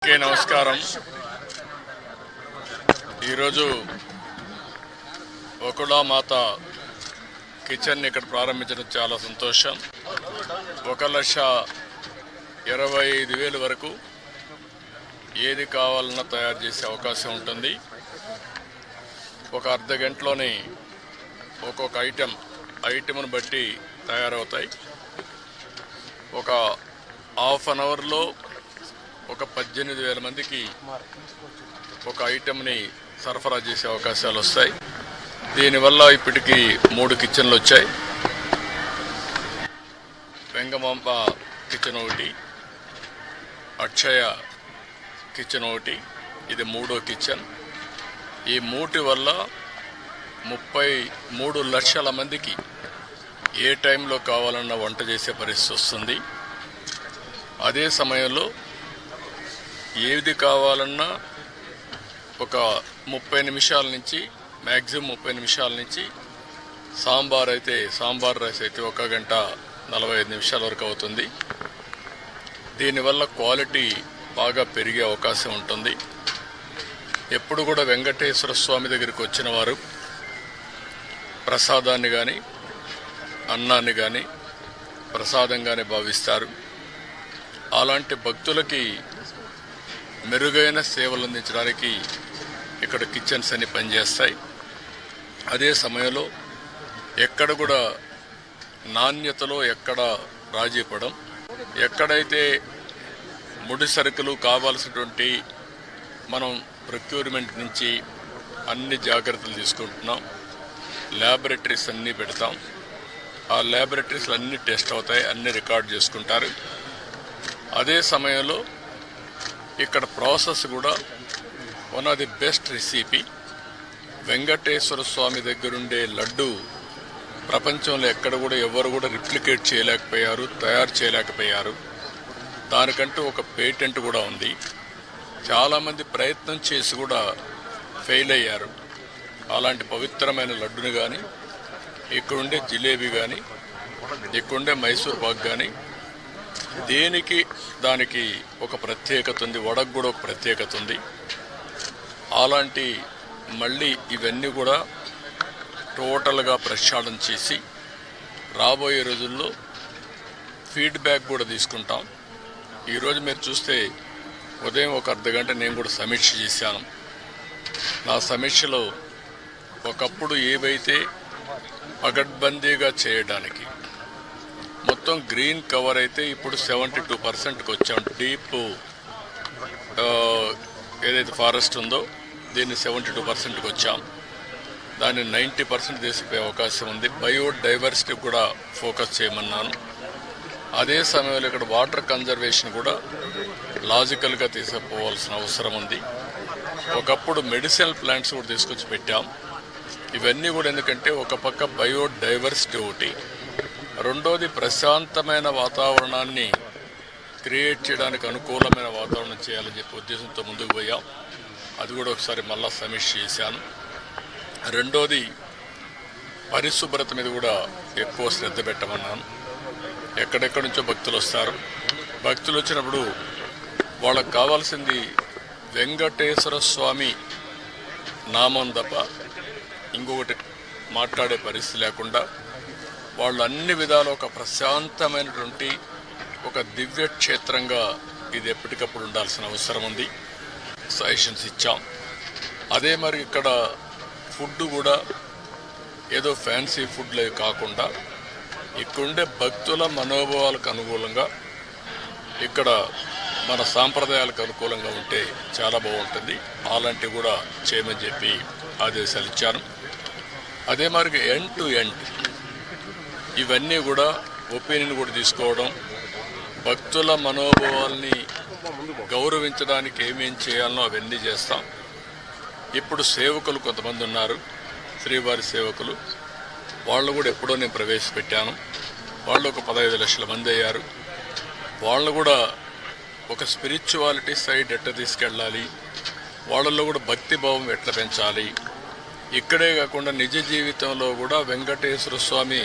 నమస్కారం. ఈరోజు వకుళమాత కిచెన్ ఇక్కడ ప్రారంభించడం చాలా సంతోషం. 1,25,000 వరకు ఏది కావాలన్నా తయారు చేసే అవకాశం ఉంటుంది. ఒక అర్ధ గంటలోనే ఒక్కొక్క ఐటెంను బట్టి తయారవుతాయి. ఒక హాఫ్ అన్ అవర్లో ఒక 18,000 మందికి ఒక ఐటెంని సరఫరా చేసే అవకాశాలు వస్తాయి. దీనివల్ల ఇప్పటికీ 3 కిచెన్లు వచ్చాయి. వెంగమాంబ కిచెన్ ఒకటి, అక్షయ కిచెన్ ఒకటి, ఇది 3వ కిచెన్. ఈ 3 వల్ల 33 లక్షల మందికి ఏ టైంలో కావాలన్నా వంట చేసే పరిస్థితి వస్తుంది. అదే సమయంలో ఏది కావాలన్నా ఒక 30 నిమిషాల నుంచి మ్యాక్సిమం 30 నిమిషాల నుంచి సాంబార్ రైస్ అయితే 1 గంట 45 నిమిషాల వరకు అవుతుంది. దీనివల్ల క్వాలిటీ బాగా పెరిగే అవకాశం ఉంటుంది. ఎప్పుడు కూడా వెంకటేశ్వర స్వామి దగ్గరికి వచ్చిన వారు ప్రసాదాన్ని కానీ అన్నాన్ని కానీ ప్రసాదంగానే భావిస్తారు. అలాంటి భక్తులకి మెరుగైన సేవలు అందించడానికి ఇక్కడ కిచెన్స్ అన్ని పనిచేస్తాయి. అదే సమయంలో ఎక్కడ కూడా నాణ్యతలో ఎక్కడ రాజీ పడం, ఎక్కడైతే ముడి సరుకులు కావాల్సినటువంటి మనం ప్రొక్యూర్మెంట్ నుంచి అన్ని జాగ్రత్తలు తీసుకుంటున్నాం. ల్యాబొరేటరీస్ అన్నీ పెడతాం. ఆ ల్యాబొరేటరీస్లో అన్నీ టెస్ట్ అవుతాయి, అన్నీ రికార్డ్ చేసుకుంటారు. అదే సమయంలో ఇక్కడ ప్రాసెస్ కూడా one of the best recipe. Venkateswara Swamy దగ్గరుండే లడ్డు ప్రపంచంలో ఎక్కడ కూడా ఎవరు కూడా రిప్లికేట్ చేయలేకపోయారు, తయారు చేయలేకపోయారు. దానికంటూ ఒక పేటెంట్ కూడా ఉంది. చాలామంది ప్రయత్నం చేసి కూడా ఫెయిల్ అయ్యారు. అలాంటి పవిత్రమైన లడ్డుని కానీ, ఇక్కడుండే జిలేబీ కానీ, ఇక్కడుండే మైసూర్ పాక్ కానీ దానికి ఒక ప్రత్యేకత ఉంది. వడకు కూడా ఒక ప్రత్యేకత ఉంది. అలాంటి మళ్ళీ ఇవన్నీ కూడా టోటల్గా ప్రక్షాళన చేసి రాబోయే రోజుల్లో ఫీడ్బ్యాక్ కూడా తీసుకుంటాం. ఈరోజు మీరు చూస్తే ఉదయం ఒక అర్ధ గంట నేను కూడా సమీక్ష చేశాను. నా సమీక్షలో ఒకప్పుడు ఏవైతే పగడ్బందీగా చేయడానికి మొత్తం గ్రీన్ కవర్ అయితే ఇప్పుడు 72%కి వచ్చాం. డీప్ ఏదైతే ఫారెస్ట్ ఉందో దీన్ని 72%కి వచ్చాం. దాన్ని 90% తీసుకుపోయే అవకాశం ఉంది. బయోడైవర్సిటీ కూడా ఫోకస్ చేయమన్నాను. అదే సమయంలో ఇక్కడ వాటర్ కన్జర్వేషన్ కూడా లాజికల్గా తీసుకుపోవాల్సిన అవసరం ఉంది. ఒకప్పుడు మెడిసినల్ ప్లాంట్స్ కూడా తీసుకొచ్చి పెట్టాం. ఇవన్నీ కూడా ఎందుకంటే ఒక పక్క బయోడైవర్సిటీ ఒకటి, రెండోది ప్రశాంతమైన వాతావరణాన్ని క్రియేట్ చేయడానికి అనుకూలమైన వాతావరణం చేయాలని చెప్పి ఉద్దేశంతో ముందుకు పోయాం. అది కూడా ఒకసారి మళ్ళా సమీక్ష చేశాను. రెండోది పరిశుభ్రత మీద కూడా ఎక్కువ శ్రద్ధ పెట్టమన్నాను. ఎక్కడెక్కడి నుంచో భక్తులు వస్తారు. భక్తులు వచ్చినప్పుడు వాళ్ళకు కావాల్సింది వెంకటేశ్వర స్వామి నామం తప్ప ఇంకొకటి మాట్లాడే పరిస్థితి లేకుండా వాళ్ళు అన్ని విధాలు ఒక ప్రశాంతమైనటువంటి ఒక దివ్య క్షేత్రంగా ఇది ఎప్పటికప్పుడు ఉండాల్సిన అవసరం ఉంది. సజెషన్స్ ఇచ్చాం. అదే మరి ఇక్కడ ఫుడ్ కూడా ఏదో ఫ్యాన్సీ ఫుడ్లే కాకుండా ఇక్కడుండే భక్తుల మనోభావాలకు అనుకూలంగా, ఇక్కడ మన సాంప్రదాయాలకు అనుకూలంగా ఉంటే చాలా బాగుంటుంది. అలాంటివి కూడా చేయమని చెప్పి ఆదేశాలు ఇచ్చాను. అదే మరి ఎండ్ టు ఎండ్ ఇవన్నీ కూడా ఒపీనియన్ కూడా తీసుకోవడం, భక్తుల మనోభావాల్ని గౌరవించడానికి ఏమేం చేయాలనో అవన్నీ చేస్తాం. ఇప్పుడు సేవకులు కొంతమంది ఉన్నారు, శ్రీవారి సేవకులు. వాళ్ళు కూడా ఎప్పుడో నేను ప్రవేశపెట్టాను. వాళ్ళు ఒక 15 లక్షల మంది అయ్యారు. వాళ్ళు కూడా ఒక స్పిరిచువాలిటీ సైడ్ ఎట్లా తీసుకెళ్ళాలి, వాళ్ళల్లో కూడా భక్తిభావం ఎట్లా పెంచాలి, ఇక్కడే కాకుండా నిజ జీవితంలో కూడా వెంకటేశ్వర స్వామి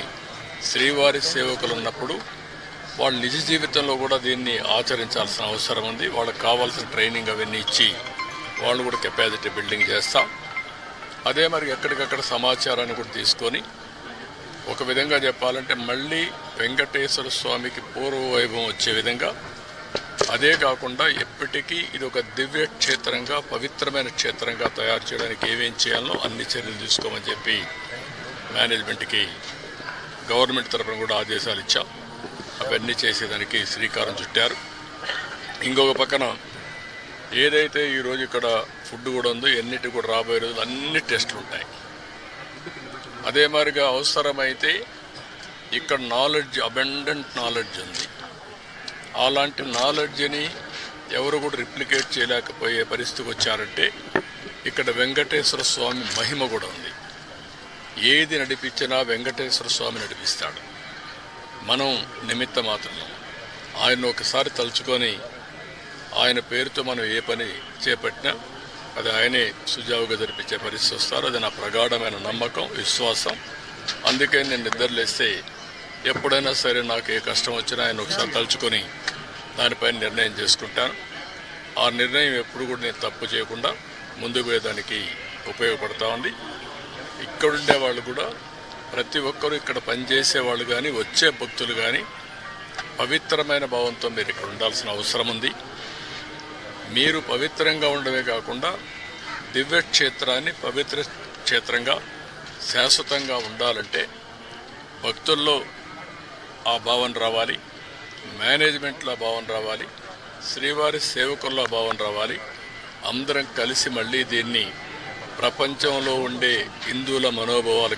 శ్రీవారి సేవకులు ఉన్నప్పుడు వాళ్ళ నిజ జీవితంలో కూడా దీన్ని ఆచరించాల్సిన అవసరం ఉంది. వాళ్ళకి కావాల్సిన ట్రైనింగ్ అవన్నీ ఇచ్చి వాళ్ళు కూడా కెపాసిటీ బిల్డింగ్ చేస్తాం. అదే మరి ఎక్కడికక్కడ సమాచారాన్ని కూడా తీసుకొని ఒక విధంగా చెప్పాలంటే మళ్ళీ వెంకటేశ్వర స్వామికి పూర్వ వైభవం వచ్చే విధంగా, అదే కాకుండా ఎప్పటికీ ఇది ఒక దివ్య క్షేత్రంగా పవిత్రమైన క్షేత్రంగా తయారు చేయడానికి ఏమేం చేయాలో అన్ని చర్యలు తీసుకోమని చెప్పి మేనేజ్మెంట్కి గవర్నమెంట్ తరఫున కూడా ఆదేశాలు ఇచ్చాం. అవన్నీ చేసేదానికి శ్రీకారం చుట్టారు. ఇంకొక పక్కన ఏదైతే ఈరోజు ఇక్కడ ఫుడ్ కూడా ఉందో ఎన్నిటి కూడా రాబోయే రోజులు అన్ని టెస్టులు ఉంటాయి. అదే మాదిరిగా అవసరమైతే ఇక్కడ నాలెడ్జ్, అబెండెంట్ నాలెడ్జ్ ఉంది. అలాంటి నాలెడ్జ్ని ఎవరు కూడా రిప్లికేట్ చేయలేకపోయే పరిస్థితికి వచ్చారంటే ఇక్కడ వెంకటేశ్వర స్వామి మహిమ కూడా ఉంది. ఏది నడిపించినా వెంకటేశ్వర స్వామి నడిపిస్తాడు. మనం నిమిత్త మాత్రం ఆయన ఒకసారి తలుచుకొని ఆయన పేరుతో మనం ఏ పని చేపట్టినా అది ఆయనే సుజావుగా జరిపించే పరిస్థితి వస్తారు. అది నా ప్రగాఢమైన నమ్మకం, విశ్వాసం. అందుకే నేను నిద్రలేస్తే ఎప్పుడైనా సరే నాకు ఏ కష్టం వచ్చినా ఆయన ఒకసారి తలుచుకొని దానిపైన నిర్ణయం చేసుకుంటాను. ఆ నిర్ణయం ఎప్పుడు కూడా నేను తప్పు చేయకుండా ముందుకు పోయేదానికి ఉపయోగపడతా ఉంది. ఇక్కడుండే వాళ్ళు కూడా ప్రతి ఒక్కరూ ఇక్కడ పనిచేసే వాళ్ళు కానీ వచ్చే భక్తులు కానీ పవిత్రమైన భావంతో మీరు ఇక్కడ ఉండాల్సిన అవసరం ఉంది. మీరు పవిత్రంగా ఉండమే కాకుండా దివ్య క్షేత్రాన్ని పవిత్ర క్షేత్రంగా శాశ్వతంగా ఉండాలంటే భక్తుల్లో ఆ భావన రావాలి, మేనేజ్మెంట్లో ఆ భావన రావాలి, శ్రీవారి సేవకుల్లో ఆ భావన రావాలి. అందరం కలిసి మళ్ళీ దీన్ని ప్రపంచంలో ఉండే హిందువుల మనోభావాలకు